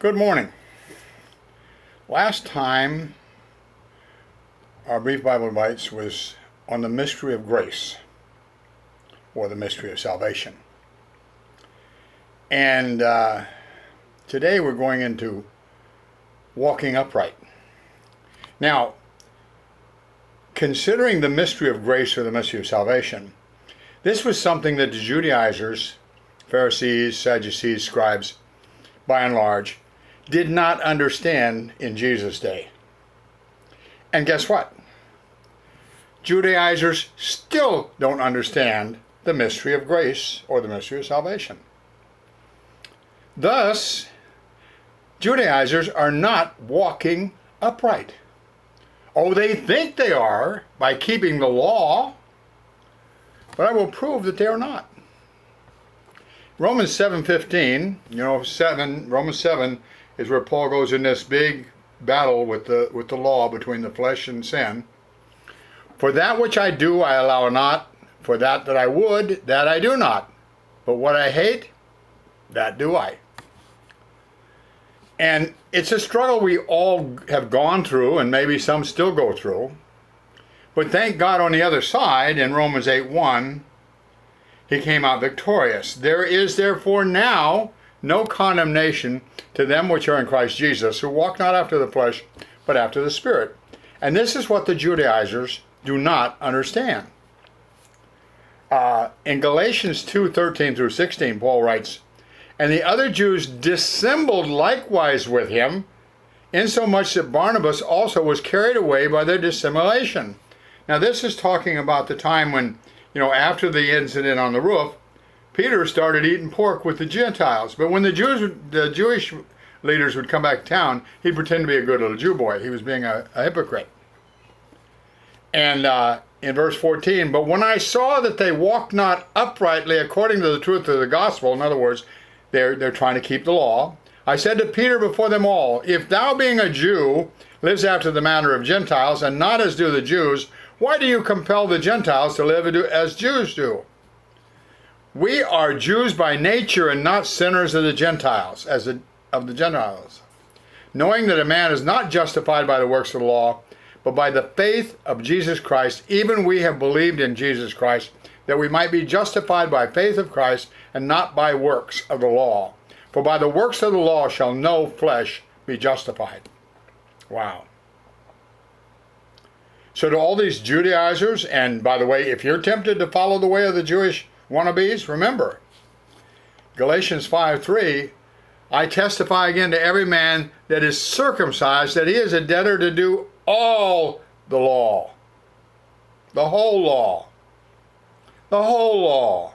Good morning. Last time our brief Bible Bites was on the mystery of grace, or the mystery of salvation. And today we're going into walking upright. Now, considering the mystery of grace or the mystery of salvation, this was something that the Judaizers, Pharisees, Sadducees, scribes, by and large, did not understand in Jesus' day. And guess what? Judaizers still don't understand the mystery of grace or the mystery of salvation. Thus, Judaizers are not walking upright. Oh, they think they are by keeping the law, but I will prove that they are not. Romans 7:15, Romans 7 is where Paul goes in this big battle with the law between the flesh and sin. For that which I do I allow not, for that I would, that I do not. But what I hate, that do I. And it's a struggle we all have gone through, and maybe some still go through. But thank God on the other side, in Romans 8:1, he came out victorious. There is therefore now no condemnation to them which are in Christ Jesus, who walk not after the flesh, but after the Spirit. And this is what the Judaizers do not understand. In Galatians 2:13 through 16, Paul writes, "And the other Jews dissembled likewise with him, insomuch that Barnabas also was carried away by their dissimulation." Now this is talking about the time when, after the incident on the roof, Peter started eating pork with the Gentiles. But when the Jewish leaders would come back to town, he'd pretend to be a good little Jew boy. He was being a hypocrite. And in verse 14, "But when I saw that they walked not uprightly according to the truth of the gospel," in other words, they're trying to keep the law, "I said to Peter before them all, If thou being a Jew lives after the manner of Gentiles, and not as do the Jews, why do you compel the Gentiles to live as Jews do? We are Jews by nature and not sinners of the Gentiles, of the Gentiles, knowing that a man is not justified by the works of the law, but by the faith of Jesus Christ. Even we have believed in Jesus Christ, that we might be justified by faith of Christ, and not by works of the law. For by the works of the law shall no flesh be justified." Wow. So to all these Judaizers, and by the way, if you're tempted to follow the way of the Jewish wannabes, remember, Galatians 5:3, "I testify again to every man that is circumcised, that he is a debtor to do all the law." The whole law. The whole law.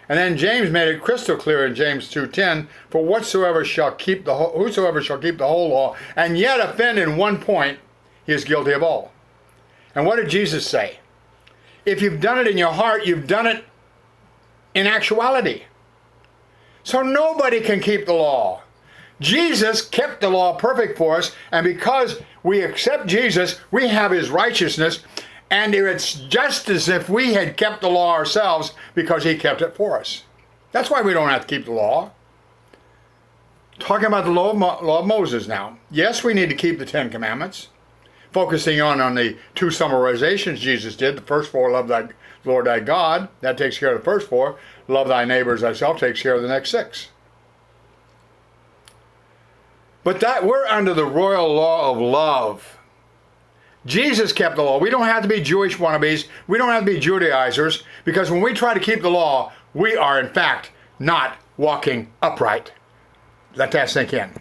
And then James made it crystal clear in James 2:10, "For whosoever shall keep the whole law, and yet offend in one point, he is guilty of all." And what did Jesus say? If you've done it in your heart, you've done it in actuality. So nobody can keep the law. Jesus kept the law perfect for us, and because we accept Jesus, we have his righteousness, and it's just as if we had kept the law ourselves because he kept it for us. That's why we don't have to keep the law. Talking about the law of Moses now. Yes, we need to keep the Ten Commandments, focusing on the two summarizations Jesus did. The first four, love thy Lord thy God. That takes care of the first four. Love thy neighbor as thyself takes care of the next six. But that we're under the royal law of love. Jesus kept the law. We don't have to be Jewish wannabes. We don't have to be Judaizers, because when we try to keep the law, we are in fact not walking upright. Let that sink in.